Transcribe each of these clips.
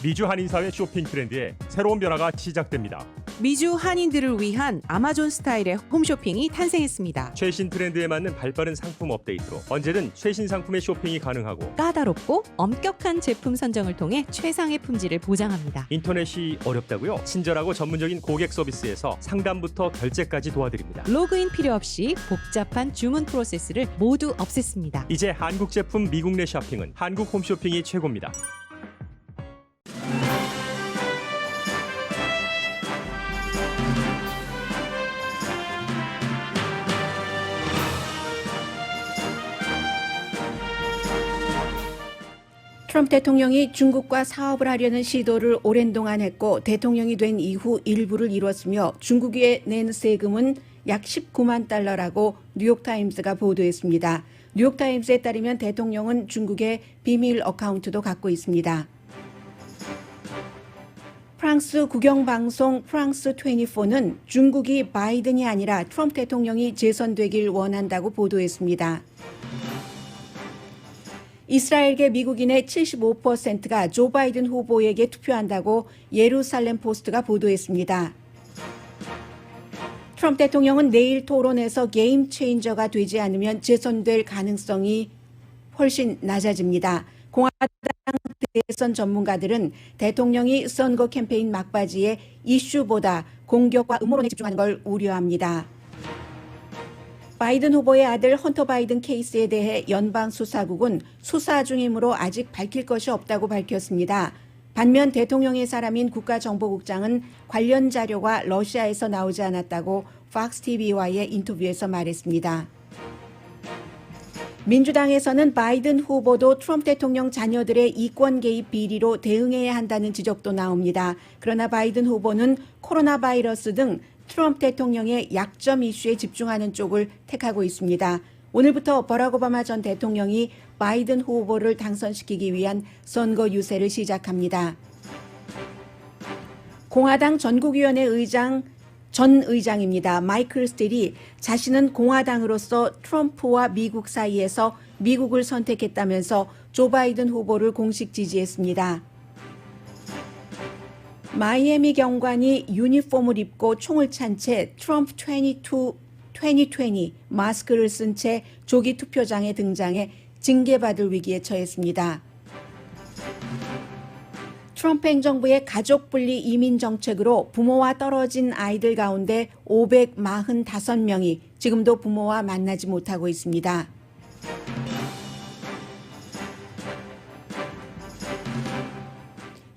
미주 한인사회 쇼핑 트렌드에 새로운 변화가 시작됩니다. 미주 한인들을 위한 아마존 스타일의 홈쇼핑이 탄생했습니다. 최신 트렌드에 맞는 발빠른 상품 업데이트로 언제든 최신 상품의 쇼핑이 가능하고 까다롭고 엄격한 제품 선정을 통해 최상의 품질을 보장합니다. 인터넷이 어렵다고요? 친절하고 전문적인 고객 서비스에서 상담부터 결제까지 도와드립니다. 로그인 필요 없이 복잡한 주문 프로세스를 모두 없앴습니다. 이제 한국 제품 미국 내 쇼핑은 한국 홈쇼핑이 최고입니다. 트럼프 대통령이 중국과 사업을 하려는 시도를 오랜 동안 했고 대통령이 된 이후 일부를 이뤘으며 중국에 낸 세금은 약 19만 달러라고 뉴욕타임스가 보도했습니다. 뉴욕타임스에 따르면 대통령은 중국의 비밀 어카운트도 갖고 있습니다. 프랑스 국영방송 프랑스 24는 중국이 바이든이 아니라 트럼프 대통령이 재선되길 원한다고 보도했습니다. 이스라엘계 미국인의 75%가 조 바이든 후보에게 투표한다고 예루살렘 포스트가 보도했습니다. 트럼프 대통령은 내일 토론에서 게임 체인저가 되지 않으면 재선될 가능성이 훨씬 낮아집니다. 공화당 대선 전문가들은 대통령이 선거 캠페인 막바지에 이슈보다 공격과 음모론에 집중하는 걸 우려합니다. 바이든 후보의 아들 헌터 바이든 케이스에 대해 연방수사국은 수사 중이므로 아직 밝힐 것이 없다고 밝혔습니다. 반면 대통령의 사람인 국가정보국장은 관련 자료가 러시아에서 나오지 않았다고 팍스TV와의 인터뷰에서 말했습니다. 민주당에서는 바이든 후보도 트럼프 대통령 자녀들의 이권 개입 비리로 대응해야 한다는 지적도 나옵니다. 그러나 바이든 후보는 코로나 바이러스 등 트럼프 대통령의 약점 이슈에 집중하는 쪽을 택하고 있습니다. 오늘부터 버락 오바마 전 대통령이 바이든 후보를 당선시키기 위한 선거 유세를 시작합니다. 공화당 전국위원회 전 의장입니다. 마이클 스틸이 자신은 공화당으로서 트럼프와 미국 사이에서 미국을 선택했다면서 조 바이든 후보를 공식 지지했습니다. 마이애미 경관이 유니폼을 입고 총을 찬 채 트럼프 2020 마스크를 쓴 채 조기 투표장에 등장해 징계받을 위기에 처했습니다. 트럼프 행정부의 가족 분리 이민 정책으로 부모와 떨어진 아이들 가운데 545명이 지금도 부모와 만나지 못하고 있습니다.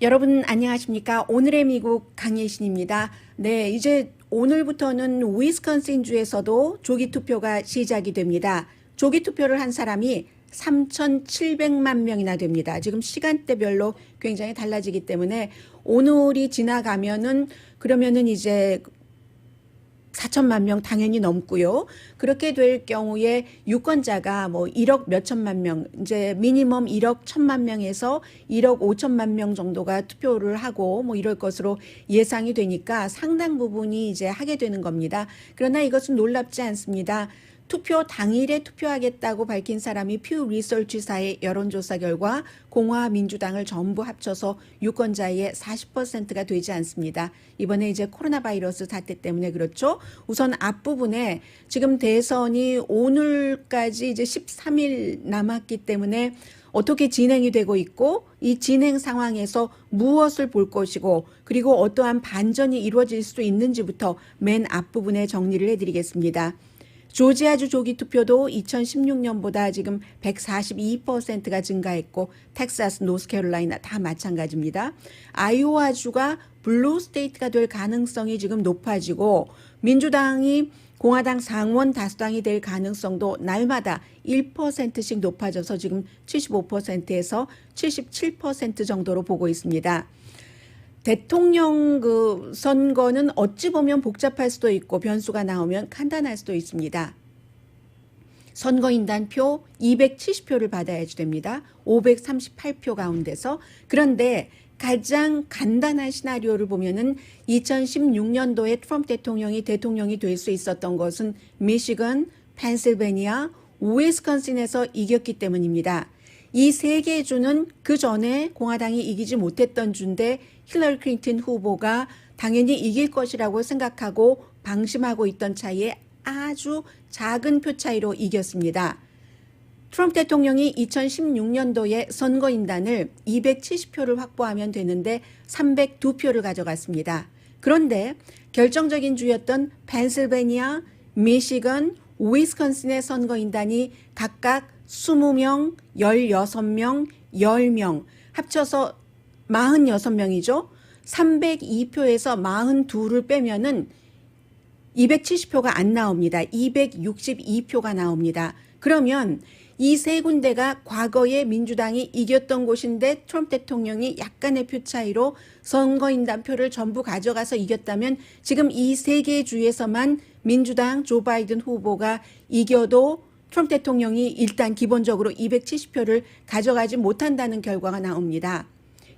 여러분 안녕하십니까? 오늘의 미국 강예신입니다. 네, 이제 오늘부터는 위스콘신주에서도 조기 투표가 시작이 됩니다. 조기 투표를 한 사람이 3,700만 명이나 됩니다. 지금 시간대별로 굉장히 달라지기 때문에 오늘이 지나가면은 그러면은 이제 4천만 명 당연히 넘고요. 그렇게 될 경우에 유권자가 뭐 1억 몇천만 명, 이제 미니멈 1억 1천만 명에서 1억 5천만 명 정도가 투표를 하고 뭐 이럴 것으로 예상이 되니까 상당 부분이 이제 하게 되는 겁니다. 그러나 이것은 놀랍지 않습니다. 투표 당일에 투표하겠다고 밝힌 사람이 퓨 리서치사의 여론조사 결과 공화 민주당을 전부 합쳐서 유권자의 40%가 되지 않습니다. 이번에 이제 코로나 바이러스 사태 때문에 그렇죠. 우선 앞부분에 지금 대선이 오늘까지 이제 13일 남았기 때문에 어떻게 진행이 되고 있고 이 진행 상황에서 무엇을 볼 것이고 그리고 어떠한 반전이 이루어질 수 있는지부터 맨 앞부분에 정리를 해드리겠습니다. 조지아주 조기 투표도 2016년보다 지금 142%가 증가했고 텍사스, 노스캐롤라이나 다 마찬가지입니다. 아이오와주가 블루 스테이트가 될 가능성이 지금 높아지고 민주당이 공화당 상원 다수당이 될 가능성도 날마다 1%씩 높아져서 지금 75%에서 77% 정도로 보고 있습니다. 대통령 선거는 어찌 보면 복잡할 수도 있고 변수가 나오면 간단할 수도 있습니다. 선거인단표 270표를 받아야지 됩니다. 538표 가운데서. 그런데 가장 간단한 시나리오를 보면은 2016년도에 트럼프 대통령이 될 수 있었던 것은 미시건, 펜실베니아, 위스콘신에서 이겼기 때문입니다. 이 세 개의 주는 그 전에 공화당이 이기지 못했던 주인데 힐러리 클린턴 후보가 당연히 이길 것이라고 생각하고 방심하고 있던 차이에 아주 작은 표 차이로 이겼습니다. 트럼프 대통령이 2016년도에 선거인단을 270표를 확보하면 되는데 302표를 가져갔습니다. 그런데 결정적인 주였던 펜실베니아, 미시건, 위스콘신의 선거인단이 각각 20명, 16명, 10명 합쳐서 46명이죠. 302표에서 42를 빼면은 270표가 안 나옵니다. 262표가 나옵니다. 그러면 이 세 군데가 과거에 민주당이 이겼던 곳인데 트럼프 대통령이 약간의 표 차이로 선거인단 표를 전부 가져가서 이겼다면 지금 이 세 개의 주에서만 민주당 조 바이든 후보가 이겨도 트럼프 대통령이 일단 기본적으로 270표를 가져가지 못한다는 결과가 나옵니다.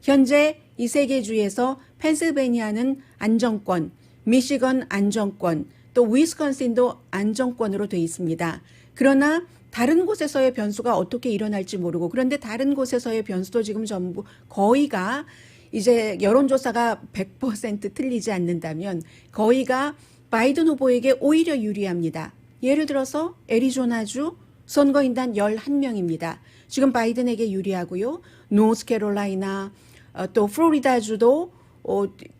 현재 이 세 개 주에서 펜실베니아는 안정권, 미시건 안정권, 또 위스콘신도 안정권으로 돼 있습니다. 그러나 다른 곳에서의 변수가 어떻게 일어날지 모르고 그런데 다른 곳에서의 변수도 지금 전부 거의가 이제 여론조사가 100% 틀리지 않는다면 거의가 바이든 후보에게 오히려 유리합니다. 예를 들어서 애리조나주 선거인단 11명입니다. 지금 바이든에게 유리하고요. 노스캐롤라이나 또 플로리다주도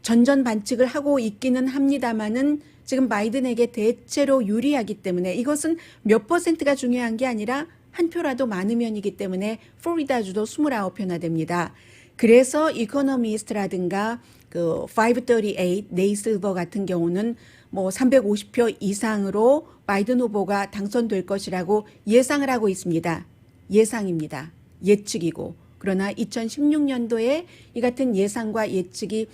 전전반칙을 하고 있기는 합니다만은 지금 바이든에게 대체로 유리하기 때문에 이것은 몇 퍼센트가 중요한 게 아니라 한 표라도 많으면이기 때문에 플로리다주도 29표나 됩니다. 그래서 이코노미스트라든가 그 538 네이슬버 같은 경우는 뭐 350표 이상으로 바이든 후보가 당선될 것이라고 예상을 하고 있습니다. 예상입니다. 예측이고. 그러나 2016년도에 이 같은 예상과 예측이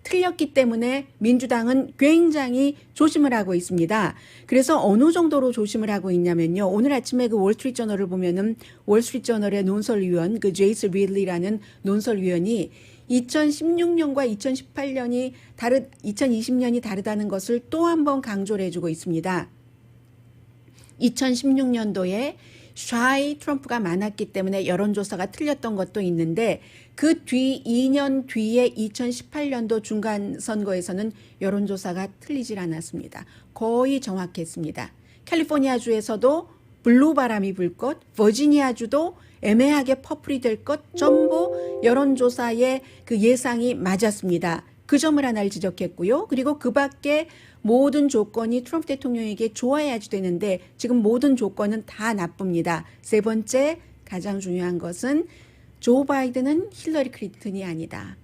틀렸기 때문에 민주당은 굉장히 조심을 하고 있습니다. 그래서 어느 정도로 조심을 하고 있냐면요. 오늘 아침에 그 월스트리트저널을 보면은 월스트리트저널의 논설위원 그 제이스 리들리라는 논설위원이 2016년과 2018년이 2020년이 다르다는 것을 또 한 번 강조를 해주고 있습니다. 2016년도에 샤이 트럼프가 많았기 때문에 여론조사가 틀렸던 것도 있는데 그 뒤 2년 뒤에 2018년도 중간선거에서는 여론조사가 틀리질 않았습니다. 거의 정확했습니다. 캘리포니아주에서도 블루 바람이 불 것, 버지니아주도 애매하게 퍼플이 될 것 전부 여론조사의 그 예상이 맞았습니다. 그 점을 하나를 지적했고요. 그리고 그 밖에 모든 조건이 트럼프 대통령에게 좋아야지 되는데 지금 모든 조건은 다 나쁩니다. 세 번째 가장 중요한 것은 조 바이든은 힐러리 클린턴이 아니다.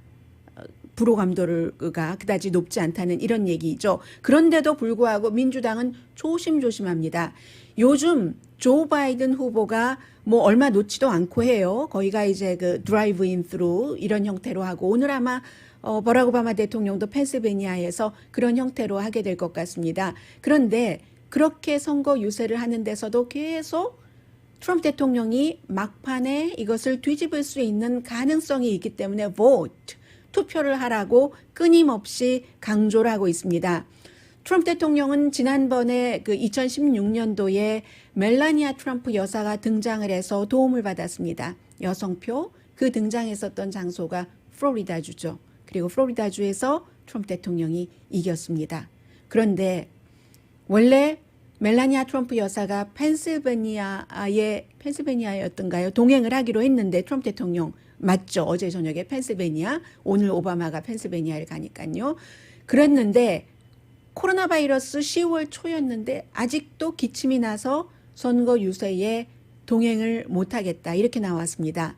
불호감도가 그다지 높지 않다는 이런 얘기죠. 그런데도 불구하고 민주당은 조심조심합니다. 요즘 조 바이든 후보가 뭐 얼마 놓지도 않고 해요. 거기가 이제 그 드라이브 인 스루 이런 형태로 하고 오늘 아마 버락 오바마 대통령도 펜실베니아에서 그런 형태로 하게 될 것 같습니다. 그런데 그렇게 선거 유세를 하는 데서도 계속 트럼프 대통령이 막판에 이것을 뒤집을 수 있는 가능성이 있기 때문에 vote, 투표를 하라고 끊임없이 강조를 하고 있습니다. 트럼프 대통령은 지난번에 그 2016년도에 멜라니아 트럼프 여사가 등장을 해서 도움을 받았습니다. 여성표, 그 등장했었던 장소가 플로리다주죠. 그리고 플로리다주에서 트럼프 대통령이 이겼습니다. 그런데 원래 멜라니아 트럼프 여사가 펜실베니아였던가요? 동행을 하기로 했는데 트럼프 대통령 맞죠? 어제 저녁에 펜실베니아, 오늘 오바마가 펜실베니아를 가니까요. 그랬는데 코로나 바이러스 10월 초였는데 아직도 기침이 나서 선거 유세에 동행을 못하겠다 이렇게 나왔습니다.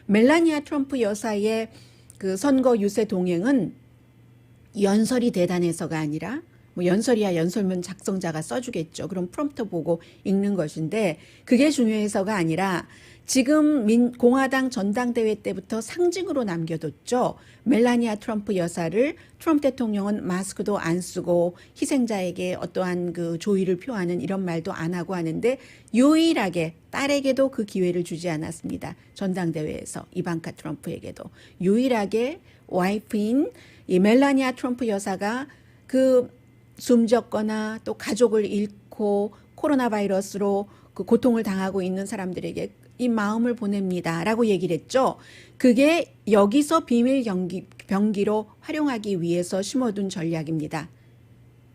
멜라니아 트럼프 여사의 그 선거 유세 동행은 연설이 대단해서가 아니라 뭐 연설이야 연설문 작성자가 써주겠죠. 그럼 프롬프터 보고 읽는 것인데 그게 중요해서가 아니라 지금 공화당 전당대회 때부터 상징으로 남겨뒀죠. 멜라니아 트럼프 여사를 트럼프 대통령은 마스크도 안 쓰고 희생자에게 어떠한 그 조의를 표하는 이런 말도 안 하고 하는데 유일하게 딸에게도 그 기회를 주지 않았습니다. 전당대회에서 이방카 트럼프에게도 유일하게 와이프인 이 멜라니아 트럼프 여사가 그 숨졌거나 또 가족을 잃고 코로나 바이러스로 그 고통을 당하고 있는 사람들에게 이 마음을 보냅니다라고 얘기를 했죠. 그게 여기서 비밀 병기로 활용하기 위해서 심어둔 전략입니다.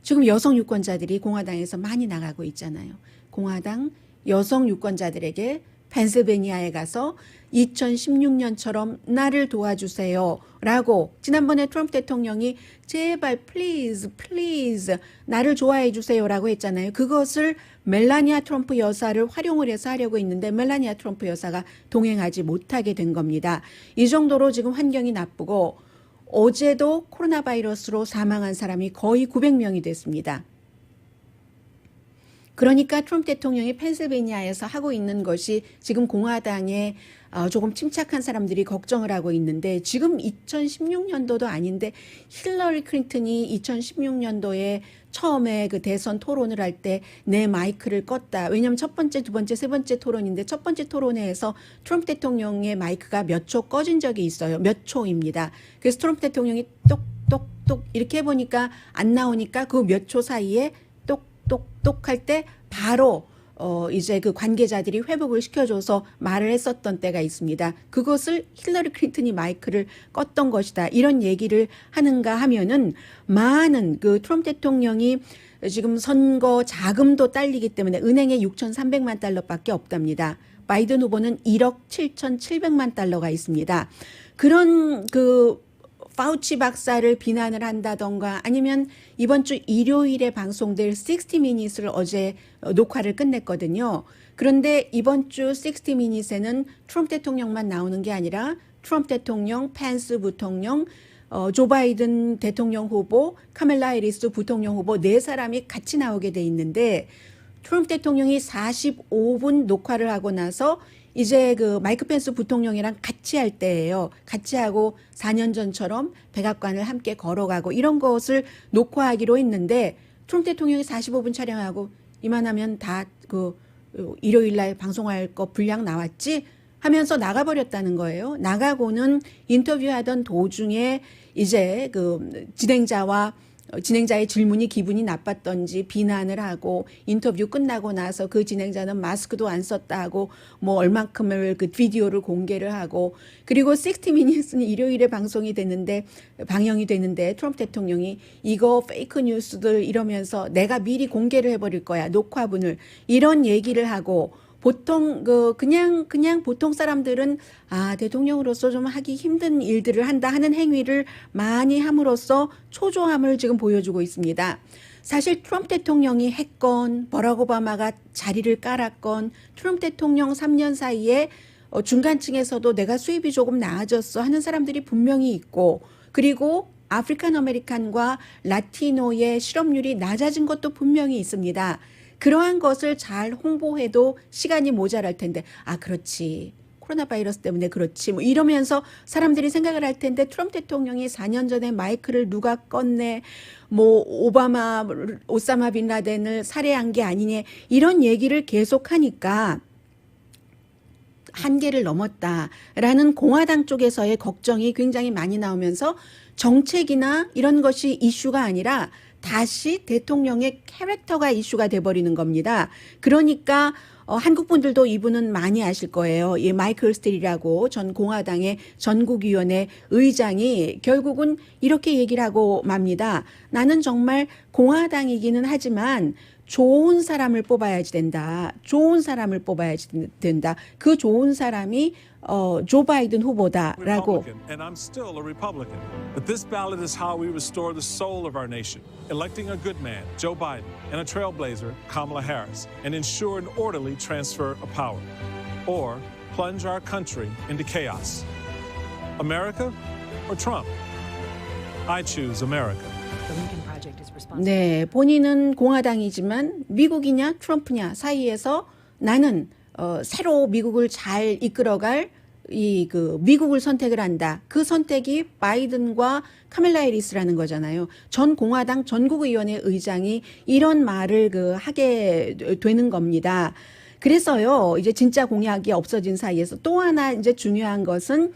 지금 여성 유권자들이 공화당에서 많이 나가고 있잖아요. 공화당 여성 유권자들에게 펜실베니아에 가서 2016년처럼 나를 도와주세요 라고 지난번에 트럼프 대통령이 제발 please 나를 좋아해 주세요 라고 했잖아요. 그것을 멜라니아 트럼프 여사를 활용을 해서 하려고 했는데 멜라니아 트럼프 여사가 동행하지 못하게 된 겁니다. 이 정도로 지금 환경이 나쁘고 어제도 코로나 바이러스로 사망한 사람이 거의 900명이 됐습니다. 그러니까 트럼프 대통령이 펜실베니아에서 하고 있는 것이 지금 공화당에 조금 침착한 사람들이 걱정을 하고 있는데 지금 2016년도도 아닌데 힐러리 클린턴이 2016년도에 처음에 그 대선 토론을 할 때 내 마이크를 껐다. 왜냐하면 첫 번째, 두 번째, 세 번째 토론인데 첫 번째 토론회에서 트럼프 대통령의 마이크가 몇 초 꺼진 적이 있어요. 몇 초입니다. 그래서 트럼프 대통령이 똑똑똑 이렇게 해보니까 안 나오니까 그 몇 초 사이에 똑똑똑 할 때 바로 이제 그 관계자들이 회복을 시켜줘서 말을 했었던 때가 있습니다. 그것을 힐러리 클린턴이 마이크를 껐던 것이다. 이런 얘기를 하는가 하면은 많은 그 트럼프 대통령이 지금 선거 자금도 딸리기 때문에 은행에 6,300만 달러밖에 없답니다. 바이든 후보는 1억 7,700만 달러가 있습니다. 그런 그 파우치 박사를 비난을 한다던가 아니면 이번 주 일요일에 방송될 60미닛을 어제 녹화를 끝냈거든요. 그런데 이번 주 60미닛에는 트럼프 대통령만 나오는 게 아니라 트럼프 대통령, 펜스 부통령, 조 바이든 대통령 후보, 카멜라 해리스 부통령 후보 네 사람이 같이 나오게 돼 있는데 트럼프 대통령이 45분 녹화를 하고 나서 이제 그 마이크 펜스 부통령이랑 같이 할 때예요. 같이 하고 4년 전처럼 백악관을 함께 걸어가고 이런 것을 녹화하기로 했는데 트럼프 대통령이 45분 촬영하고 이만하면 다 그 일요일 날 방송할 거 분량 나왔지 하면서 나가버렸다는 거예요. 나가고는 인터뷰하던 도중에 이제 그 진행자의 질문이 기분이 나빴던지 비난을 하고 인터뷰 끝나고 나서 그 진행자는 마스크도 안 썼다 하고 뭐 얼만큼을 그 비디오를 공개를 하고 그리고 60미닛은 일요일에 방송이 방영이 되는데 트럼프 대통령이 이거 페이크 뉴스들 이러면서 내가 미리 공개를 해버릴 거야 녹화분을 이런 얘기를 하고 보통 그냥 보통 사람들은 대통령으로서 좀 하기 힘든 일들을 한다 하는 행위를 많이 함으로써 초조함을 지금 보여주고 있습니다. 사실 트럼프 대통령이 했건 버락 오바마가 자리를 깔았건 트럼프 대통령 3년 사이에 중간층에서도 내가 수입이 조금 나아졌어 하는 사람들이 분명히 있고 그리고 아프리칸 아메리칸과 라티노의 실업률이 낮아진 것도 분명히 있습니다. 그러한 것을 잘 홍보해도 시간이 모자랄 텐데 그렇지 코로나 바이러스 때문에 그렇지 뭐 이러면서 사람들이 생각을 할 텐데 트럼프 대통령이 4년 전에 마이크를 누가 껐네 뭐 오사마 빈 라덴을 살해한 게 아니냐 이런 얘기를 계속하니까 한계를 넘었다라는 공화당 쪽에서의 걱정이 굉장히 많이 나오면서 정책이나 이런 것이 이슈가 아니라 다시 대통령의 캐릭터가 이슈가 돼버리는 겁니다. 그러니까 한국 분들도 이분은 많이 아실 거예요. 마이클 스틸이라고 전 공화당의 전국위원회 의장이 결국은 이렇게 얘기를 하고 맙니다. 나는 정말 공화당이기는 하지만 좋은 사람을 뽑아야지 된다. 좋은 사람을 뽑아야지 된다. 그 좋은 사람이 조 바이든 후보다라고. And I'm still a Republican. But this ballot is how we restore the soul of our nation, electing a good man, Joe Biden, and a trailblazer, Kamala Harris, and ensure an orderly transfer of power, or plunge our country into chaos. America or Trump? I choose America. 네, 본인은 공화당이지만 미국이냐 트럼프냐 사이에서 나는 새로 미국을 잘 이끌어갈 미국을 선택을 한다. 그 선택이 바이든과 카멜라 해리스라는 거잖아요. 전 공화당 전국의원회 의장이 이런 말을 하게 되는 겁니다. 그래서요, 이제 진짜 공약이 없어진 사이에서 또 하나 이제 중요한 것은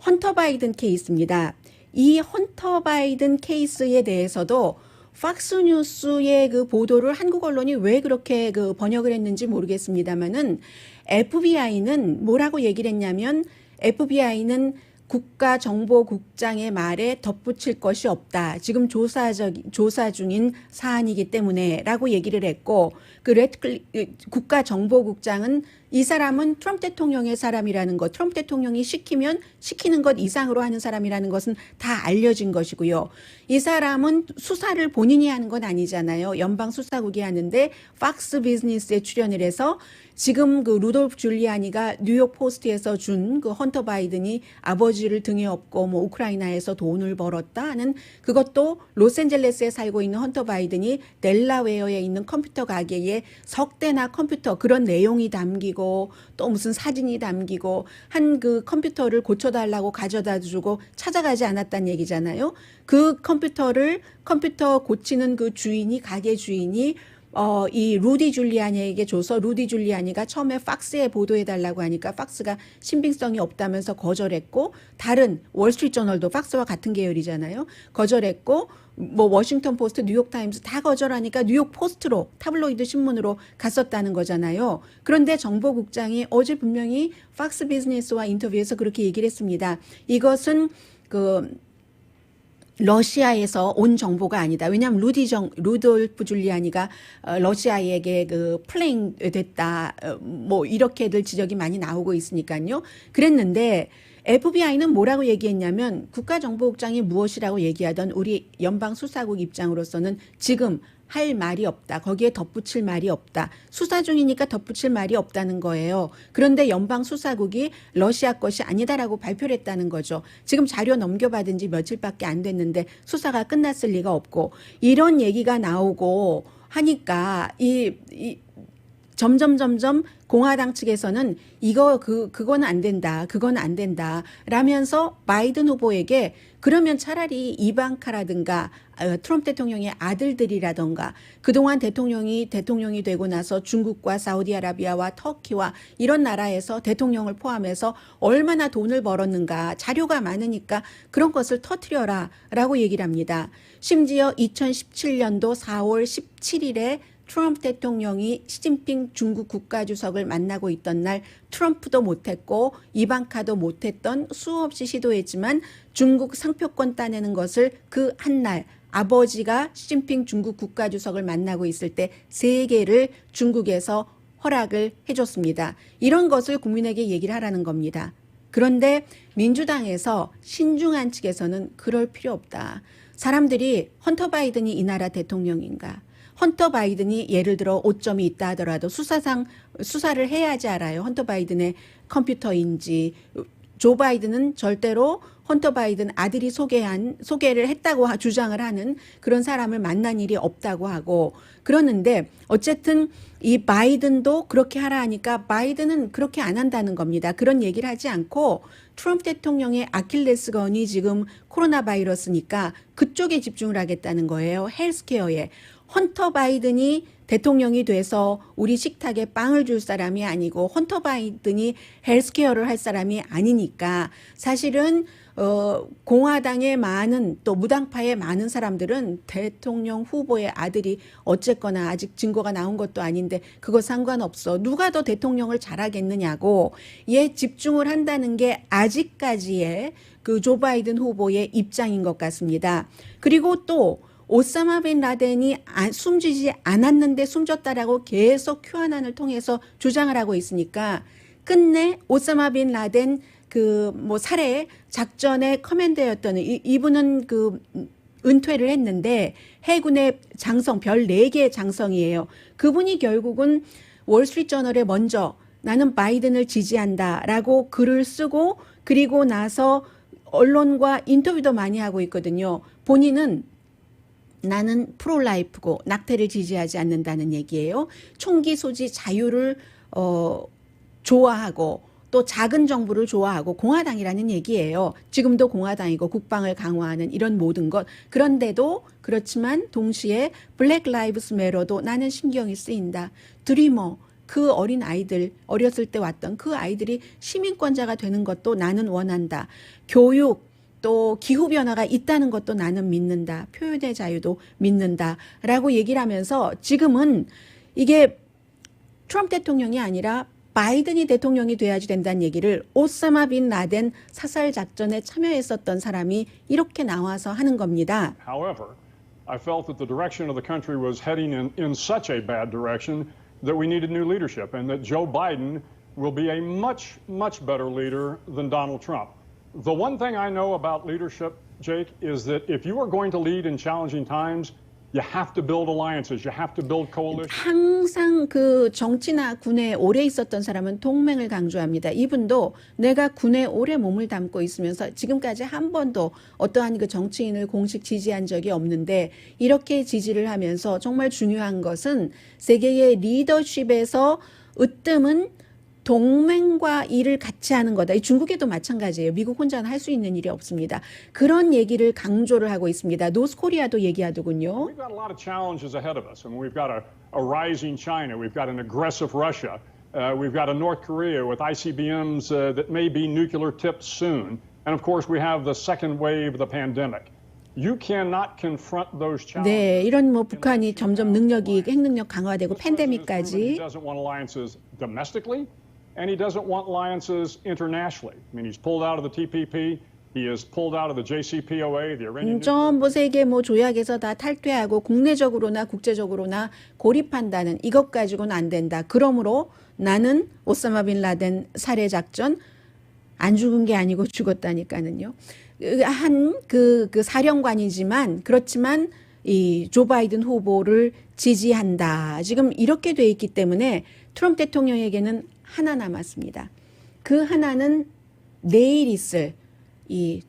헌터 바이든 케이스입니다. 이 헌터 바이든 케이스에 대해서도 팍스뉴스의 그 보도를 한국 언론이 왜 그렇게 번역을 했는지 모르겠습니다만은 FBI는 뭐라고 얘기를 했냐면 FBI는 국가정보국장의 말에 덧붙일 것이 없다. 지금 조사 중인 사안이기 때문에라고 얘기를 했고 국가정보국장은 이 사람은 트럼프 대통령의 사람이라는 것, 트럼프 대통령이 시키면 시키는 것 이상으로 하는 사람이라는 것은 다 알려진 것이고요. 이 사람은 수사를 본인이 하는 건 아니잖아요. 연방수사국이 하는데 팍스 비즈니스에 출연을 해서 지금 그 루돌프 줄리아니가 뉴욕 포스트에서 준 그 헌터 바이든이 아버지를 등에 업고 뭐 우크라이나에서 돈을 벌었다 하는 그것도 로스앤젤레스에 살고 있는 헌터 바이든이 델라웨어에 있는 컴퓨터 가게에 석 대나 컴퓨터 그런 내용이 담기고 또 무슨 사진이 담기고 한 그 컴퓨터를 고쳐달라고 가져다 주고 찾아가지 않았다는 얘기잖아요. 그 컴퓨터 고치는 그 주인이 가게 주인이 이 루디 줄리아니에게 줘서 루디 줄리아니가 처음에 팍스에 보도해달라고 하니까 팍스가 신빙성이 없다면서 거절했고 다른 월스트리트저널도 팍스와 같은 계열이잖아요. 거절했고 뭐 워싱턴 포스트, 뉴욕 타임스 다 거절하니까 뉴욕 포스트로 타블로이드 신문으로 갔었다는 거잖아요. 그런데 정보국장이 어제 분명히 팍스 비즈니스와 인터뷰에서 그렇게 얘기를 했습니다. 이것은 러시아에서 온 정보가 아니다. 왜냐하면 루돌프 줄리아니가 러시아에게 플레잉 됐다. 뭐 이렇게들 지적이 많이 나오고 있으니까요. 그랬는데 FBI는 뭐라고 얘기했냐면 국가정보국장이 무엇이라고 얘기하던 우리 연방수사국 입장으로서는 지금 할 말이 없다. 거기에 덧붙일 말이 없다. 수사 중이니까 덧붙일 말이 없다는 거예요. 그런데 연방수사국이 러시아 것이 아니다라고 발표를 했다는 거죠. 지금 자료 넘겨받은 지 며칠밖에 안 됐는데 수사가 끝났을 리가 없고 이런 얘기가 나오고 하니까 점점 공화당 측에서는 그건 안 된다. 그건 안 된다. 라면서 바이든 후보에게 그러면 차라리 이방카라든가 트럼프 대통령의 아들들이라던가 그동안 대통령이 되고 나서 중국과 사우디아라비아와 터키와 이런 나라에서 대통령을 포함해서 얼마나 돈을 벌었는가 자료가 많으니까 그런 것을 터뜨려라 라고 얘기를 합니다. 심지어 2017년도 4월 17일에 트럼프 대통령이 시진핑 중국 국가주석을 만나고 있던 날 트럼프도 못했고 이방카도 못했던 수없이 시도했지만 중국 상표권 따내는 것을 그 한날 아버지가 시진핑 중국 국가주석을 만나고 있을 때 3개를 중국에서 허락을 해줬습니다. 이런 것을 국민에게 얘기를 하라는 겁니다. 그런데 민주당에서 신중한 측에서는 그럴 필요 없다. 사람들이 헌터 바이든이 이 나라 대통령인가? 헌터 바이든이 예를 들어 오점이 있다 하더라도 수사를 해야지 알아요. 헌터 바이든의 컴퓨터인지. 조 바이든은 절대로 헌터 바이든 아들이 소개를 했다고 주장을 하는 그런 사람을 만난 일이 없다고 하고 그러는데 어쨌든 이 바이든도 그렇게 하라 하니까 바이든은 그렇게 안 한다는 겁니다. 그런 얘기를 하지 않고 트럼프 대통령의 아킬레스건이 지금 코로나 바이러스니까 그쪽에 집중을 하겠다는 거예요. 헬스케어에. 헌터 바이든이 대통령이 돼서 우리 식탁에 빵을 줄 사람이 아니고 헌터 바이든이 헬스케어를 할 사람이 아니니까 사실은 공화당의 많은 또 무당파의 많은 사람들은 대통령 후보의 아들이 어쨌거나 아직 증거가 나온 것도 아닌데 그거 상관없어. 누가 더 대통령을 잘하겠느냐고 집중을 한다는 게 아직까지의 그 조 바이든 후보의 입장인 것 같습니다. 그리고 또 오사마 빈 라덴이 숨지지 않았는데 숨졌다라고 계속 QAnon을 통해서 주장을 하고 있으니까 끝내 오사마 빈 라덴 살해 작전의 커맨더였던 이분은 은퇴를 했는데 해군의 장성 별 4개의 장성이에요. 그분이 결국은 월스트리트저널에 먼저 나는 바이든을 지지한다라고 글을 쓰고 그리고 나서 언론과 인터뷰도 많이 하고 있거든요. 본인은 나는 프로라이프고 낙태를 지지하지 않는다는 얘기예요. 총기 소지 자유를 좋아하고 또 작은 정부를 좋아하고 공화당이라는 얘기예요. 지금도 공화당이고 국방을 강화하는 이런 모든 것. 그런데도 그렇지만 동시에 블랙 라이브스 매러도 나는 신경이 쓰인다. 드리머 그 어린 아이들 어렸을 때 왔던 그 아이들이 시민권자가 되는 것도 나는 원한다. 교육 또 기후변화가 있다는 것도 나는 믿는다. 표현의 자유도 믿는다. 라고 얘기를 하면서 지금은 이게 트럼프 대통령이 아니라 바이든이 대통령이 돼야지 된다는 얘기를 오사마 빈 라덴 사살 작전에 참여했었던 사람이 이렇게 나와서 하는 겁니다. However, I felt that the direction of the country was heading in such a bad direction that we needed new leadership and that Joe Biden will be a much, much better leader than Donald Trump. The one thing I know about leadership, Jake, is that if you are going to lead in challenging times, you have to build alliances, you have to build coalitions. 항상 그 정치나 군에 오래 있었던 사람은 동맹을 강조합니다. 이분도 내가 군에 오래 몸을 담고 있으면서 지금까지 한 번도 어떠한 그 정치인을 공식 지지한 적이 없는데 이렇게 지지를 하면서 정말 중요한 것은 세계의 리더십에서 으뜸은 동맹과 일을 같이 하는 거다. 이 중국에도 마찬가지예요. 미국 혼자는 할 수 있는 일이 없습니다. 그런 얘기를 강조를 하고 있습니다. 노스코리아도 얘기하더군요. We've got a lot of challenges ahead of us. I mean, we've got a rising China. We've got an aggressive Russia. We've got a North Korea with ICBMs that may be nuclear tipped soon. And of course, we have the second wave of the pandemic. You cannot confront those challenges. 네, 이런 뭐 북한이 점점 능력이 핵능력 강화되고 팬데믹까지. He doesn't want alliances domestically. And he doesn't want alliances internationally. I mean, he's pulled out of the TPP. He has pulled out of the JCPOA, the Iranian. 전부 세계 뭐 조약에서 다 탈퇴하고 국내적으로나 국제적으로나 고립한다는 이것 가지고는 안 된다. 그러므로 나는 오사마 빈 라덴 살해 작전 안 죽은 게 아니고 죽었다니까는요. 그 사령관이지만 그렇지만 이 조 바이든 후보를 지지한다. 지금 이렇게 돼 있기 때문에 트럼프 대통령에게는 하나 남았습니다. 그 하나는 내일 있을 이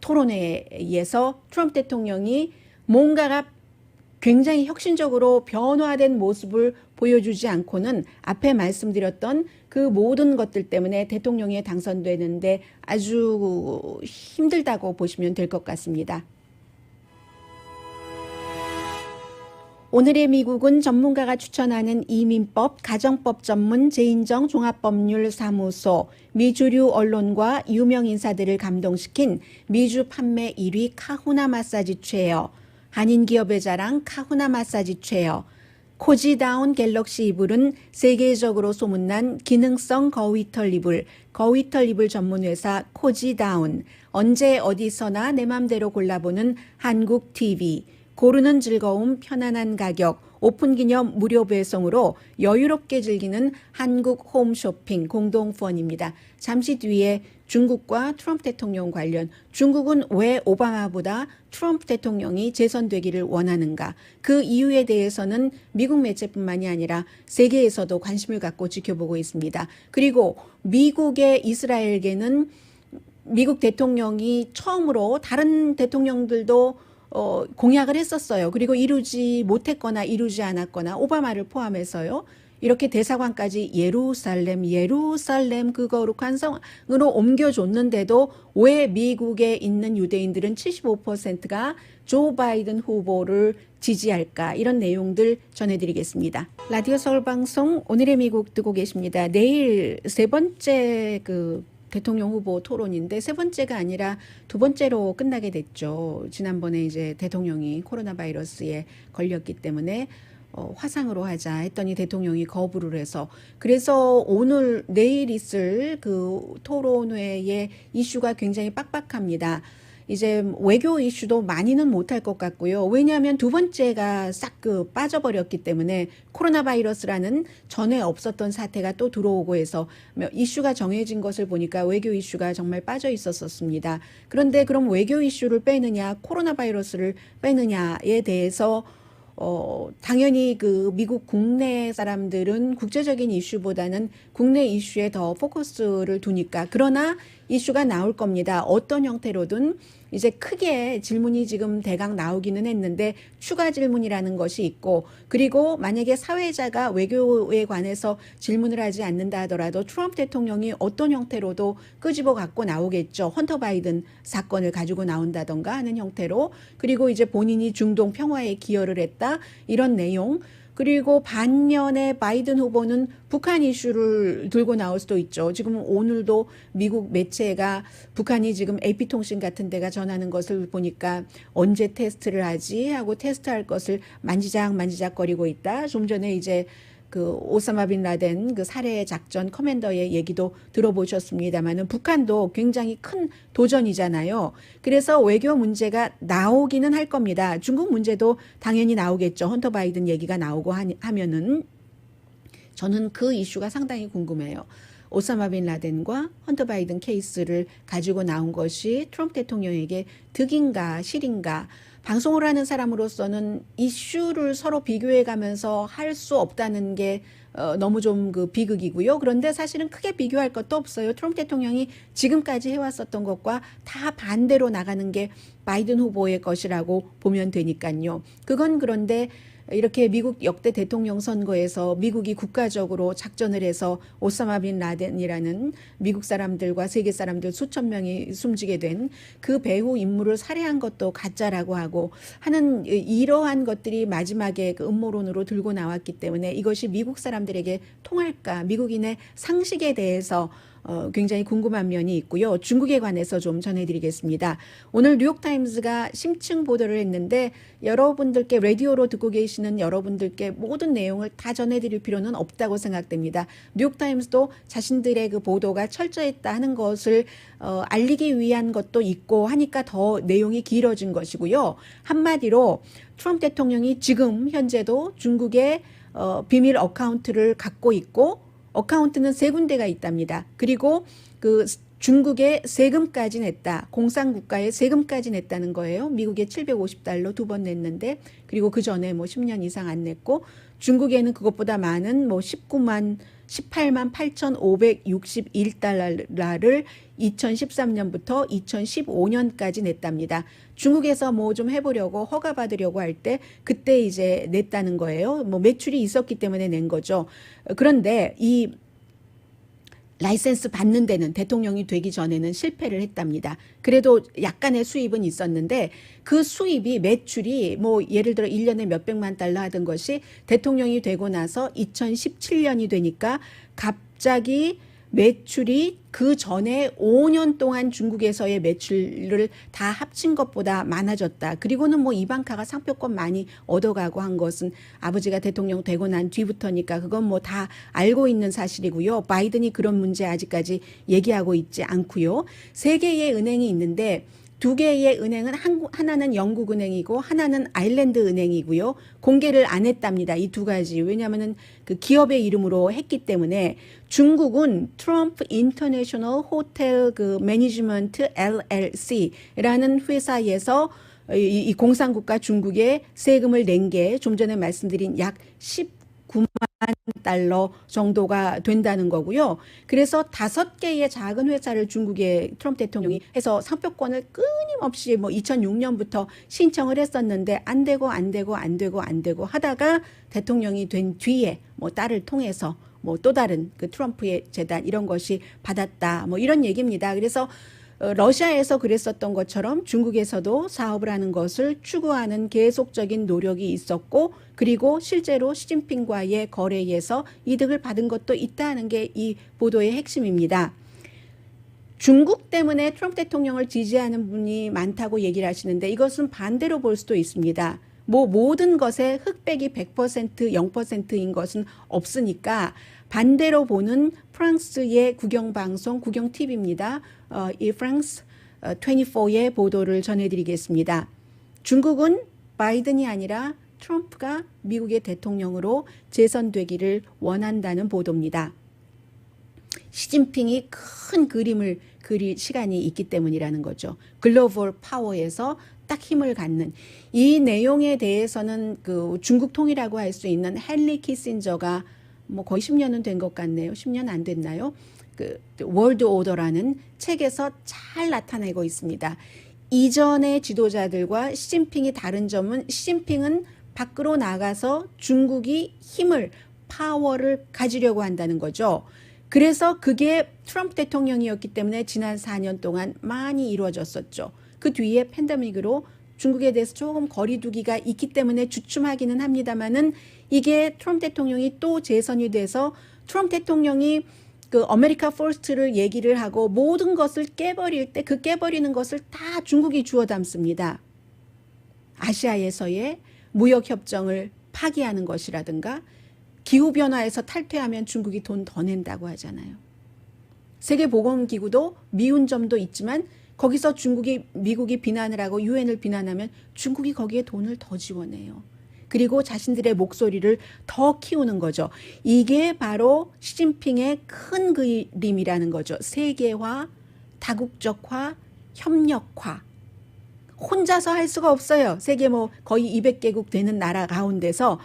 토론회에서 트럼프 대통령이 뭔가가 굉장히 혁신적으로 변화된 모습을 보여주지 않고는 앞에 말씀드렸던 그 모든 것들 때문에 대통령에 당선되는데 아주 힘들다고 보시면 될 것 같습니다. 오늘의 미국은 전문가가 추천하는 이민법, 가정법 전문 제인정 종합법률사무소, 미주류 언론과 유명 인사들을 감동시킨 미주 판매 1위 카후나 마사지 체어, 한인 기업의 자랑 카후나 마사지 체어, 코지다운 갤럭시 이불은 세계적으로 소문난 기능성 거위털 이불, 거위털 이불 전문 회사 코지다운, 언제 어디서나 내 맘대로 골라보는 한국 TV, 고르는 즐거움, 편안한 가격, 오픈 기념 무료 배송으로 여유롭게 즐기는 한국 홈쇼핑 공동 후원입니다. 잠시 뒤에 중국과 트럼프 대통령 관련, 중국은 왜 오바마보다 트럼프 대통령이 재선되기를 원하는가? 그 이유에 대해서는 미국 매체뿐만이 아니라 세계에서도 관심을 갖고 지켜보고 있습니다. 그리고 미국의 이스라엘계는 미국 대통령이 처음으로 다른 대통령들도 공약을 했었어요. 그리고 이루지 못했거나 이루지 않았거나 오바마를 포함해서요. 이렇게 대사관까지 예루살렘 그 거룩한 성으로 옮겨줬는데도 왜 미국에 있는 유대인들은 75%가 조 바이든 후보를 지지할까? 이런 내용들 전해드리겠습니다. 라디오 서울방송 오늘의 미국 듣고 계십니다. 내일 세 번째 대통령 후보 토론인데 세 번째가 아니라 두 번째로 끝나게 됐죠. 지난번에 이제 대통령이 코로나 바이러스에 걸렸기 때문에 화상으로 하자 했더니 대통령이 거부를 해서 그래서 내일 있을 그 토론회의 이슈가 굉장히 빡빡합니다. 이제 외교 이슈도 많이는 못할 것 같고요. 왜냐하면 두 번째가 싹 빠져버렸기 때문에 코로나 바이러스라는 전에 없었던 사태가 또 들어오고 해서 이슈가 정해진 것을 보니까 외교 이슈가 정말 빠져 있었습니다. 그런데 그럼 외교 이슈를 빼느냐, 코로나 바이러스를 빼느냐에 대해서 당연히 미국 국내 사람들은 국제적인 이슈보다는 국내 이슈에 더 포커스를 두니까 그러나 이슈가 나올 겁니다. 어떤 형태로든 이제 크게 질문이 지금 대강 나오기는 했는데 추가 질문이라는 것이 있고 그리고 만약에 사회자가 외교에 관해서 질문을 하지 않는다 하더라도 트럼프 대통령이 어떤 형태로도 끄집어 갖고 나오겠죠. 헌터 바이든 사건을 가지고 나온다던가 하는 형태로 그리고 이제 본인이 중동 평화에 기여를 했다 이런 내용 그리고 반면에 바이든 후보는 북한 이슈를 들고 나올 수도 있죠. 지금 오늘도 미국 매체가 북한이 지금 AP통신 같은 데가 전하는 것을 보니까 언제 테스트를 하지 하고 테스트할 것을 만지작거리고 있다. 좀 전에 이제 그 오사마 빈 라덴 그 살해 작전 커맨더의 얘기도 들어보셨습니다만은 북한도 굉장히 큰 도전이잖아요. 그래서 외교 문제가 나오기는 할 겁니다. 중국 문제도 당연히 나오겠죠. 헌터 바이든 얘기가 나오고 하면은 저는 그 이슈가 상당히 궁금해요. 오사마 빈 라덴과 헌터 바이든 케이스를 가지고 나온 것이 트럼프 대통령에게 득인가 실인가. 방송을 하는 사람으로서는 이슈를 서로 비교해 가면서 할 수 없다는 게 너무 좀 그 비극이고요. 그런데 사실은 크게 비교할 것도 없어요. 트럼프 대통령이 지금까지 해왔었던 것과 다 반대로 나가는 게 바이든 후보의 것이라고 보면 되니까요. 그건 그런데 이렇게 미국 역대 대통령 선거에서 미국이 국가적으로 작전을 해서 오사마 빈 라덴이라는 미국 사람들과 세계 사람들 수천 명이 숨지게 된 그 배후 인물을 살해한 것도 가짜라고 하고 하는 이러한 것들이 마지막에 그 음모론으로 들고 나왔기 때문에 이것이 미국 사람들에게 통할까, 미국인의 상식에 대해서 굉장히 궁금한 면이 있고요. 중국에 관해서 좀 전해드리겠습니다. 오늘 뉴욕타임스가 심층 보도를 했는데 여러분들께 라디오로 듣고 계시는 여러분들께 모든 내용을 다 전해드릴 필요는 없다고 생각됩니다. 뉴욕타임스도 자신들의 그 보도가 철저했다 하는 것을 알리기 위한 것도 있고 하니까 더 내용이 길어진 것이고요. 한마디로 트럼프 대통령이 지금 현재도 중국의 비밀 어카운트를 갖고 있고 어카운트는 3군데가 있답니다. 그리고 그 중국에 세금까지 냈다. 공산국가에 세금까지 냈다는 거예요. 미국에 $750 두 번 냈는데 그리고 그 전에 뭐 10년 이상 안 냈고 중국에는 그것보다 많은 뭐 18만 8,561달러를 2013년부터 2015년까지 냈답니다. 중국에서 뭐 좀 해보려고 허가받으려고 할 때 그때 이제 냈다는 거예요. 뭐 매출이 있었기 때문에 낸 거죠. 그런데 이 라이센스 받는 데는 대통령이 되기 전에는 실패를 했답니다. 그래도 약간의 수입은 있었는데 그 수입이 매출이 뭐 예를 들어 1년에 몇백만 달러 하던 것이 대통령이 되고 나서 2017년이 되니까 갑자기 매출이 그 전에 5년 동안 중국에서의 매출을 다 합친 것보다 많아졌다. 그리고는 뭐 이방카가 상표권 많이 얻어가고 한 것은 아버지가 대통령 되고 난 뒤부터니까 그건 뭐 다 알고 있는 사실이고요. 바이든이 그런 문제 아직까지 얘기하고 있지 않고요. 3개의 은행이 있는데 2개의 은행은 하나는 영국은행이고 하나는 아일랜드 은행이고요. 공개를 안 했답니다. 이 2가지. 왜냐하면은 그 기업의 이름으로 했기 때문에 중국은 트럼프 인터내셔널 호텔 그 매니지먼트 LLC라는 회사에서 이 공산국가 중국에 세금을 낸 게 좀 전에 말씀드린 약 19만 달러 정도가 된다는 거고요. 그래서 5개의 작은 회사를 중국의 트럼프 대통령이 해서 상표권을 끊임없이 뭐 2006년부터 신청을 했었는데 안 되고 하다가 대통령이 된 뒤에 뭐 딸을 통해서 뭐 또 다른 그 트럼프의 재단 이런 것이 받았다. 뭐 이런 얘기입니다. 그래서 러시아에서 그랬었던 것처럼 중국에서도 사업을 하는 것을 추구하는 계속적인 노력이 있었고 그리고 실제로 시진핑과의 거래에서 이득을 받은 것도 있다는 게 이 보도의 핵심입니다. 중국 때문에 트럼프 대통령을 지지하는 분이 많다고 얘기를 하시는데 이것은 반대로 볼 수도 있습니다. 뭐 모든 것에 흑백이 100% 0%인 것은 없으니까 반대로 보는 프랑스의 국영방송, 국영TV입니다. 이 프랑스 24의 보도를 전해드리겠습니다. 중국은 바이든이 아니라 트럼프가 미국의 대통령으로 재선되기를 원한다는 보도입니다. 시진핑이 큰 그림을 그릴 시간이 있기 때문이라는 거죠. 글로벌 파워에서 딱 힘을 갖는 이 내용에 대해서는 그 중국 통이라고 할 수 있는 헨리 키신저가 뭐 거의 10년은 된 것 같네요. 10년 안 됐나요? 그 월드 오더라는 책에서 잘 나타내고 있습니다. 이전의 지도자들과 시진핑이 다른 점은 시진핑은 밖으로 나가서 중국이 힘을 파워를 가지려고 한다는 거죠. 그래서 그게 트럼프 대통령이었기 때문에 지난 4년 동안 많이 이루어졌었죠. 그 뒤에 팬데믹으로 중국에 대해서 조금 거리두기가 있기 때문에 주춤하기는 합니다만은 이게 트럼프 대통령이 또 재선이 돼서 트럼프 대통령이 그 아메리카 퍼스트를 얘기를 하고 모든 것을 깨버릴 때 그 깨버리는 것을 다 중국이 주워 담습니다. 아시아에서의 무역협정을 파기하는 것이라든가 기후변화에서 탈퇴하면 중국이 돈 더 낸다고 하잖아요. 세계보건기구도 미운 점도 있지만 거기서 미국이 비난을 하고 유엔을 비난하면 중국이 거기에 돈을 더 지원해요. 그리고 자신들의 목소리를 더 키우는 거죠. 이게 바로 시진핑의 큰 그림이라는 거죠. 세계화, 다국적화, 협력화. 혼자서 할 수가 없어요. 세계 거의 200개국 되는 나라 가운데서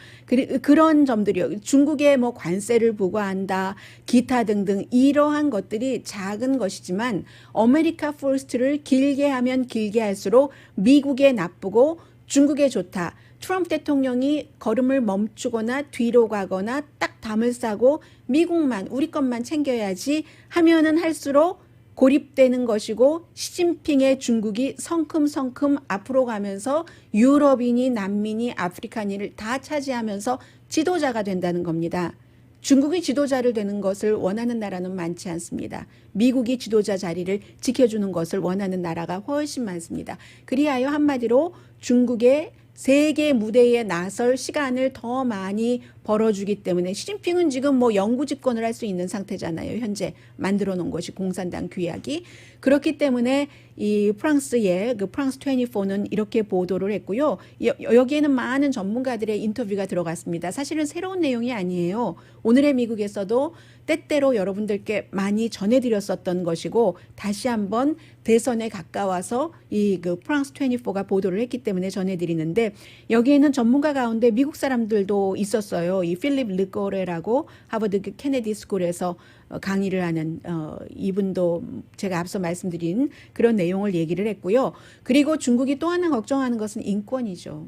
그런 점들이요. 중국에 관세를 부과한다, 기타 등등 이러한 것들이 작은 것이지만 아메리카 퍼스트를 길게 하면 길게 할수록 미국에 나쁘고 중국에 좋다. 트럼프 대통령이 걸음을 멈추거나 뒤로 가거나 딱 담을 싸고 미국만 우리 것만 챙겨야지 하면은 할수록 고립되는 것이고 시진핑의 중국이 성큼성큼 앞으로 가면서 유럽인이 난민이 아프리카인을 다 차지하면서 지도자가 된다는 겁니다. 중국이 지도자를 되는 것을 원하는 나라는 많지 않습니다. 미국이 지도자 자리를 지켜주는 것을 원하는 나라가 훨씬 많습니다. 그리하여 한마디로 중국의 세계 무대에 나설 시간을 더 많이 벌어주기 때문에 시진핑은 지금 영구 집권을 할 수 있는 상태잖아요. 현재 만들어 놓은 것이 공산당 규약이. 그렇기 때문에 이 프랑스의 프랑스 24는 이렇게 보도를 했고요. 여기에는 많은 전문가들의 인터뷰가 들어갔습니다. 사실은 새로운 내용이 아니에요. 오늘의 미국에서도 때때로 여러분들께 많이 전해드렸었던 것이고 다시 한번 대선에 가까워서 이 프랑스 24가 보도를 했기 때문에 전해드리는데 여기에는 전문가 가운데 미국 사람들도 있었어요. 이 필립 르꼬레라고 하버드 케네디 스쿨에서 강의를 하는 이분도 제가 앞서 말씀드린 그런 내용을 얘기를 했고요. 그리고 중국이 또 하나 걱정하는 것은 인권이죠.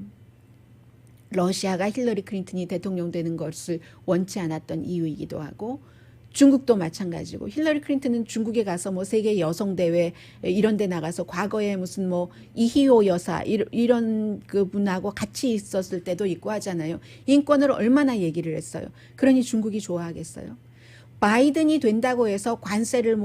러시아가 힐러리 클린턴이 대통령 되는 것을 원치 않았던 이유이기도 하고 중국도 마찬가지고 힐러리 클린턴은 중국에 가서 세계 여성 대회 이런 데 나가서 과거에 무슨 이희호 여사 이런 그분하고 같이 있었을 때도 있고 하잖아요. 인권을 얼마나 얘기를 했어요. 그러니 중국이 좋아하겠어요. 바이든이 된다고 해서 관세를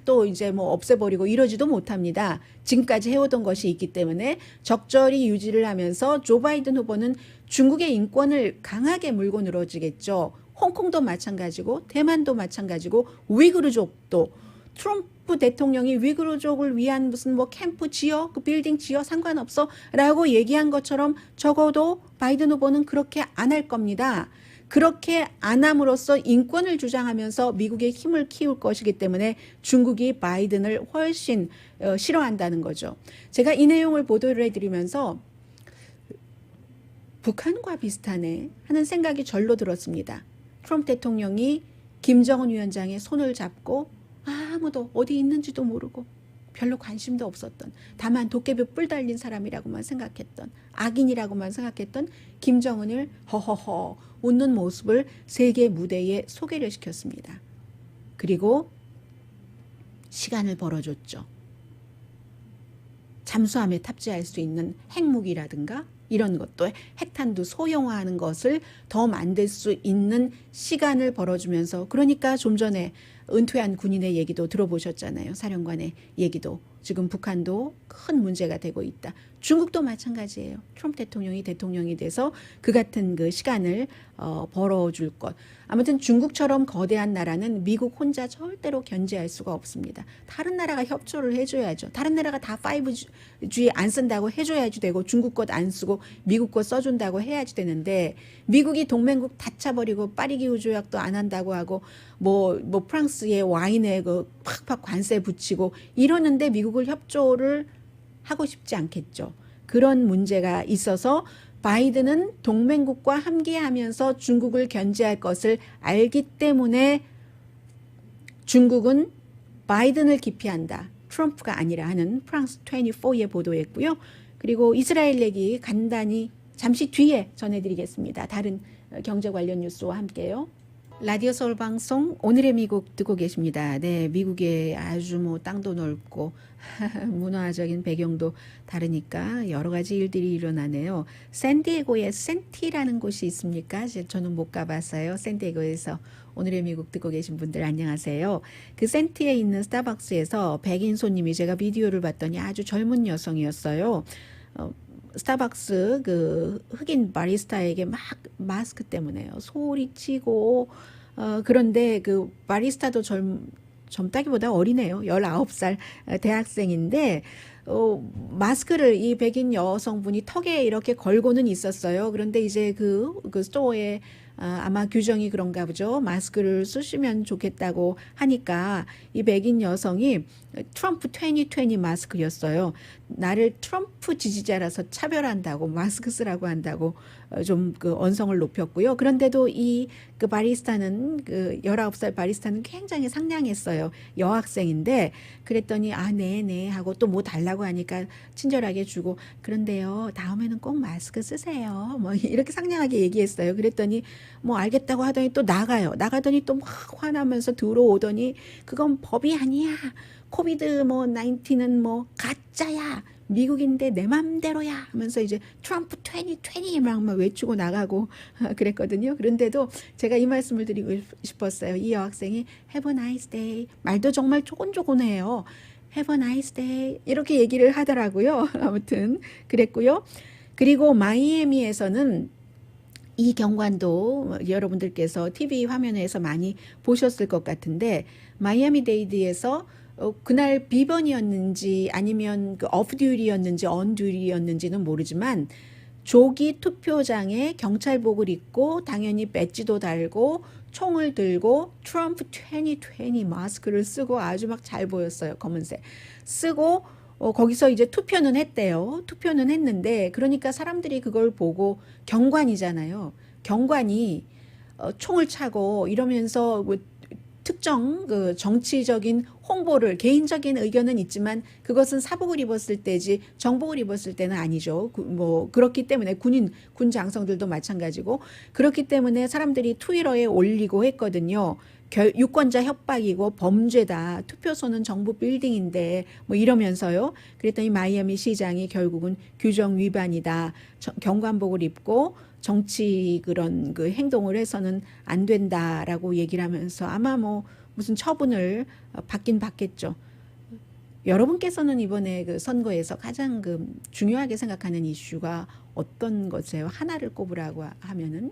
또 이제 없애버리고 이러지도 못합니다. 지금까지 해오던 것이 있기 때문에 적절히 유지를 하면서 조 바이든 후보는 중국의 인권을 강하게 물고 늘어지겠죠. 홍콩도 마찬가지고 대만도 마찬가지고 위구르족도 트럼프 대통령이 위구르족을 위한 무슨 캠프 지어 빌딩 지어 상관없어 라고 얘기한 것처럼 적어도 바이든 후보는 그렇게 안 할 겁니다. 그렇게 안 함으로써 인권을 주장하면서 미국의 힘을 키울 것이기 때문에 중국이 바이든을 훨씬 싫어한다는 거죠. 제가 이 내용을 보도를 해드리면서 북한과 비슷하네 하는 생각이 절로 들었습니다. 트럼프 대통령이 김정은 위원장의 손을 잡고 아무도 어디 있는지도 모르고 별로 관심도 없었던 다만 도깨비 뿔 달린 사람이라고만 생각했던 악인이라고만 생각했던 김정은을 허허허 웃는 모습을 세계 무대에 소개를 시켰습니다. 그리고 시간을 벌어줬죠. 잠수함에 탑재할 수 있는 핵무기라든가 이런 것도 핵탄두 소형화하는 것을 더 만들 수 있는 시간을 벌어주면서 그러니까 좀 전에 은퇴한 군인의 얘기도 들어보셨잖아요. 사령관의 얘기도. 지금 북한도 큰 문제가 되고 있다. 중국도 마찬가지예요. 트럼프 대통령이 대통령이 돼서 그 같은 시간을 벌어줄 것. 아무튼 중국처럼 거대한 나라는 미국 혼자 절대로 견제할 수가 없습니다. 다른 나라가 협조를 해줘야죠. 다른 나라가 다 5G 안 쓴다고 해줘야지 되고 중국 것 안 쓰고 미국 것 써준다고 해야지 되는데 미국이 동맹국 다 차버리고 파리기후 조약도 안 한다고 하고 프랑스의 와인에 팍팍 관세 붙이고 이러는데 미국을 협조를 하고 싶지 않겠죠. 그런 문제가 있어서 바이든은 동맹국과 함께하면서 중국을 견제할 것을 알기 때문에 중국은 바이든을 기피한다. 트럼프가 아니라 하는 프랑스 24의 보도였고요. 그리고 이스라엘 얘기 간단히 잠시 뒤에 전해드리겠습니다. 다른 경제 관련 뉴스와 함께요. 라디오 서울 방송 오늘의 미국 듣고 계십니다. 네, 미국에 아주 땅도 넓고 문화적인 배경도 다르니까 여러 가지 일들이 일어나네요. 샌디에고에 센티라는 곳이 있습니까? 저는 못 가봤어요. 샌디에고에서 오늘의 미국 듣고 계신 분들 안녕하세요. 그 센티에 있는 스타벅스에서 백인 손님이 제가 비디오를 봤더니 아주 젊은 여성이었어요. 스타벅스 그 흑인 바리스타에게 막 마스크 때문에요. 소리치고 그런데 그 바리스타도 젊다기보다 어리네요. 19살 대학생인데 마스크를 이 백인 여성분이 턱에 이렇게 걸고는 있었어요. 그런데 이제 그 스토어에 아마 규정이 그런가 보죠. 마스크를 쓰시면 좋겠다고 하니까 이 백인 여성이 트럼프 2020 마스크였어요. 나를 트럼프 지지자라서 차별한다고 마스크 쓰라고 한다고 좀 그 언성을 높였고요. 그런데도 이 그 바리스타는 그 19살 바리스타는 굉장히 상냥했어요. 여학생인데 그랬더니 네네 하고 또 뭐 달라고 하니까 친절하게 주고 그런데요 다음에는 꼭 마스크 쓰세요. 뭐 이렇게 상냥하게 얘기했어요. 그랬더니 뭐 알겠다고 하더니 또 나가더니 또 막 화나면서 들어오더니 그건 법이 아니야. 코비드 19은 뭐 가짜야. 미국인데 내 맘대로야 하면서 이제 트럼프 2020 막 외치고 나가고 그랬거든요. 그런데도 제가 이 말씀을 드리고 싶었어요. 이 여학생이 Have a nice day. 말도 정말 조곤조곤해요. Have a nice day. 이렇게 얘기를 하더라고요. 아무튼 그랬고요. 그리고 마이애미에서는 이 경관도 여러분들께서 TV 화면에서 많이 보셨을 것 같은데 마이애미 데이드에서 그날 비번이었는지 아니면 그 오프듀리였는지 언듀리였는지는 모르지만 조기 투표장에 경찰복을 입고 당연히 배지도 달고 총을 들고 트럼프 2020 마스크를 쓰고 아주 막 잘 보였어요. 검은색 쓰고 거기서 이제 투표는 했대요. 투표는 했는데 그러니까 사람들이 그걸 보고 경관이잖아요. 경관이 총을 차고 이러면서 뭐 특정 그 정치적인 홍보를 개인적인 의견은 있지만 그것은 사복을 입었을 때지 정복을 입었을 때는 아니죠. 뭐 그렇기 때문에 군 장성들도 마찬가지고 그렇기 때문에 사람들이 트위터에 올리고 했거든요. 유권자 협박이고 범죄다. 투표소는 정부 빌딩인데 뭐 이러면서요. 그랬더니 마이애미 시장이 결국은 규정 위반이다. 경관복을 입고 정치 그런 그 행동을 해서는 안 된다라고 얘기를 하면서 아마 뭐 무슨 처분을 받긴 받겠죠. 여러분께서는 이번에 그 선거에서 가장 그 중요하게 생각하는 이슈가 어떤 것이에요? 하나를 꼽으라고 하면은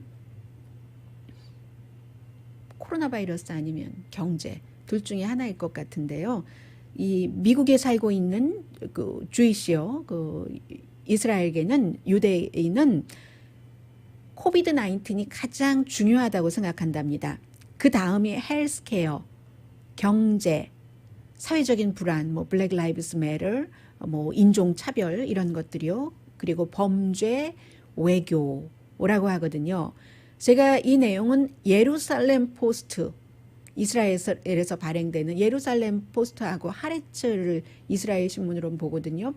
코로나 바이러스 아니면 경제 둘 중에 하나일 것 같은데요. 이 미국에 살고 있는 그 주이시요, 그 이스라엘계는 유대인은 코비드 19이 가장 중요하다고 생각한답니다. 그 다음이 헬스케어, 경제, 사회적인 불안, 뭐 블랙 라이브스 매터, 뭐 인종 차별 이런 것들이요. 그리고 범죄, 외교라고 하거든요. 제가 이 내용은 예루살렘 포스트, 이스라엘에서 발행되는 예루살렘 포스트하고 하레츠를 이스라엘 신문으로 보거든요.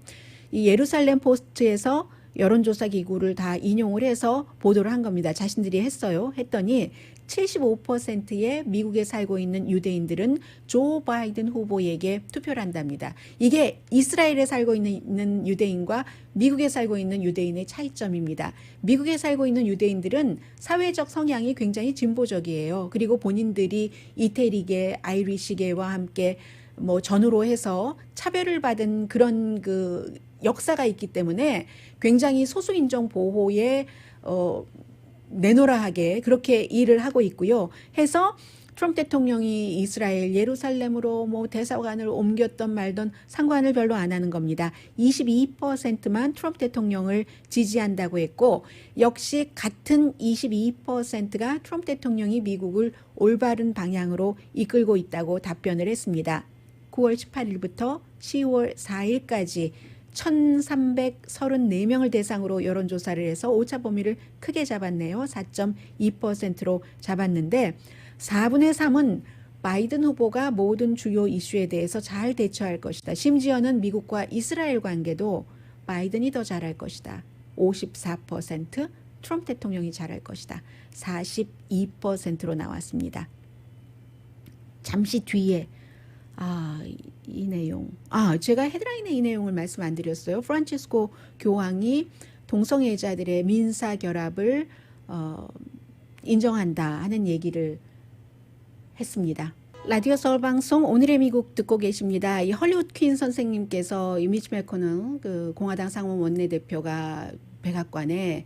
이 예루살렘 포스트에서 여론조사 기구를 다 인용을 해서 보도를 한 겁니다. 자신들이 했어요. 했더니 75%의 미국에 살고 있는 유대인들은 조 바이든 후보에게 투표를 한답니다. 이게 이스라엘에 살고 있는 유대인과 미국에 살고 있는 유대인의 차이점입니다. 미국에 살고 있는 유대인들은 사회적 성향이 굉장히 진보적이에요. 그리고 본인들이 이태리계, 아이리시계와 함께 뭐 전후로 해서 차별을 받은 그런 그 역사가 있기 때문에 굉장히 소수인종 보호에 내노라하게 그렇게 일을 하고 있고요. 해서 트럼프 대통령이 이스라엘 예루살렘으로 뭐 대사관을 옮겼던 말던 상관을 별로 안 하는 겁니다. 22%만 트럼프 대통령을 지지한다고 했고 역시 같은 22%가 트럼프 대통령이 미국을 올바른 방향으로 이끌고 있다고 답변을 했습니다. 9월 18일부터 10월 4일까지 1,334명을 대상으로 여론조사를 해서 오차 범위를 크게 잡았네요. 4.2%로 잡았는데 4분의 3은 바이든 후보가 모든 주요 이슈에 대해서 잘 대처할 것이다. 심지어는 미국과 이스라엘 관계도 바이든이 더 잘할 것이다. 54%, 트럼프 대통령이 잘할 것이다. 42%로 나왔습니다. 잠시 뒤에 이 내용. 제가 헤드라인에 이 내용을 말씀 안 드렸어요. 프란치스코 교황이 동성애자들의 민사 결합을 인정한다 하는 얘기를 했습니다. 라디오 서울 방송 오늘의 미국 듣고 계십니다. 이 헐리우드 퀸 선생님께서 이 미치 매코널 그 공화당 상원 원내대표가 백악관에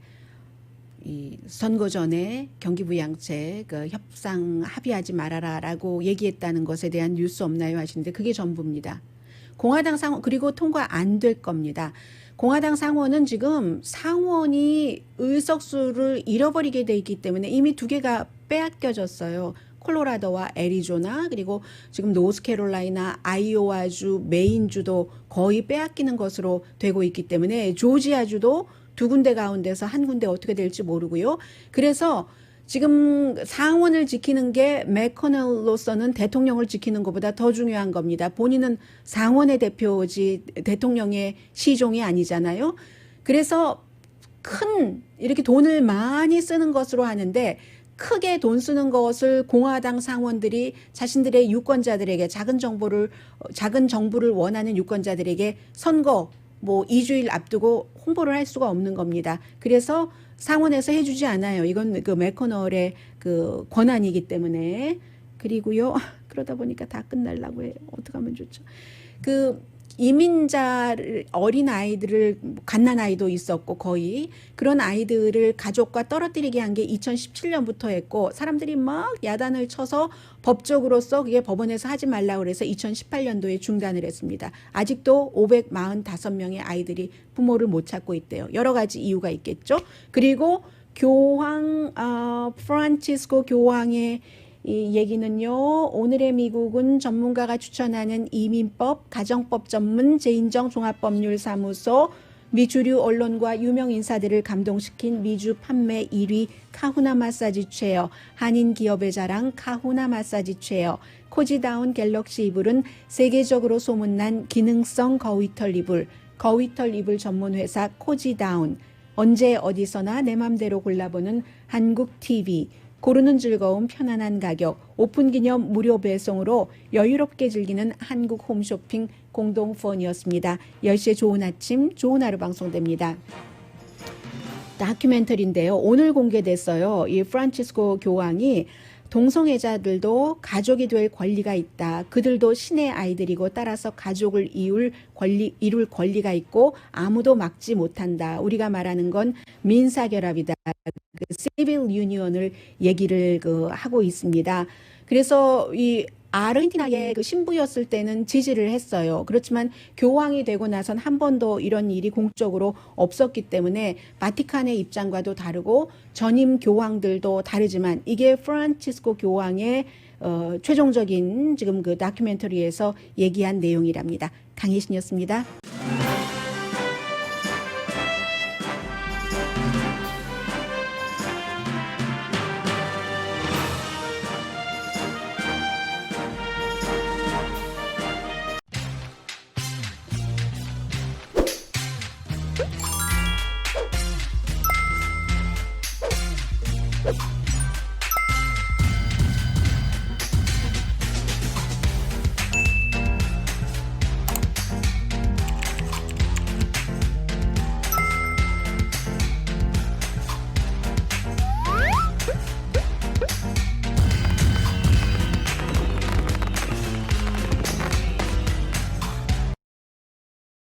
이 선거 전에 경기부양책 그 협상 합의하지 말아라라고 얘기했다는 것에 대한 뉴스 없나요 하시는데 그게 전부입니다. 공화당 상원 그리고 통과 안 될 겁니다. 공화당 상원은 지금 상원이 의석수를 잃어버리게 돼 있기 때문에 이미 2개가 빼앗겨졌어요. 콜로라도와 애리조나 그리고 지금 노스캐롤라이나 아이오와주 메인주도 거의 빼앗기는 것으로 되고 있기 때문에 조지아주도 2군데 가운데서 한 군데 어떻게 될지 모르고요. 그래서 지금 상원을 지키는 게 매코넬로서는 대통령을 지키는 것보다 더 중요한 겁니다. 본인은 상원의 대표지 대통령의 시종이 아니잖아요. 그래서 큰 이렇게 돈을 많이 쓰는 것으로 하는데 크게 돈 쓰는 것을 공화당 상원들이 자신들의 유권자들에게 작은 정부를 원하는 유권자들에게 선거 뭐 2주일 앞두고 홍보를 할 수가 없는 겁니다. 그래서 상원에서 해주지 않아요. 이건 그 매코널의 그 권한이기 때문에. 그리고요. 그러다 보니까 다 끝날라고 해요. 어떻게 하면 좋죠? 그 이민자를 어린 아이들을 갓난 아이도 있었고 거의 그런 아이들을 가족과 떨어뜨리게 한 게 2017년부터 했고 사람들이 막 야단을 쳐서 법적으로서 그게 법원에서 하지 말라고 그래서 2018년도에 중단을 했습니다. 아직도 545명의 아이들이 부모를 못 찾고 있대요. 여러 가지 이유가 있겠죠. 그리고 교황 프란치스코 교황의 이 얘기는요. 오늘의 미국은 전문가가 추천하는 이민법, 가정법 전문 제인정 종합법률사무소, 미주류 언론과 유명 인사들을 감동시킨 미주 판매 1위 카후나 마사지 체어, 한인 기업의 자랑 카후나 마사지 체어, 코지다운 갤럭시 이불은 세계적으로 소문난 기능성 거위털 이불, 거위털 이불 전문 회사 코지다운, 언제 어디서나 내 맘대로 골라보는 한국 TV, 고르는 즐거움 편안한 가격 오픈 기념 무료 배송으로 여유롭게 즐기는 한국 홈쇼핑 공동후원이었습니다. 10시에 좋은 아침 좋은 하루 방송됩니다. 다큐멘터리인데요. 오늘 공개됐어요. 이 프란치스코 교황이 동성애자들도 가족이 될 권리가 있다. 그들도 신의 아이들이고 따라서 가족을 이룰 권리가 있고 아무도 막지 못한다. 우리가 말하는 건 민사결합이다. 그 시빌 유니언을 얘기를 하고 있습니다. 그래서 이 아르헨티나의 그 신부였을 때는 지지를 했어요. 그렇지만 교황이 되고 나선 한 번도 이런 일이 공적으로 없었기 때문에 바티칸의 입장과도 다르고 전임 교황들도 다르지만 이게 프란치스코 교황의 최종적인 지금 그 다큐멘터리에서 얘기한 내용이랍니다. 강혜신이었습니다.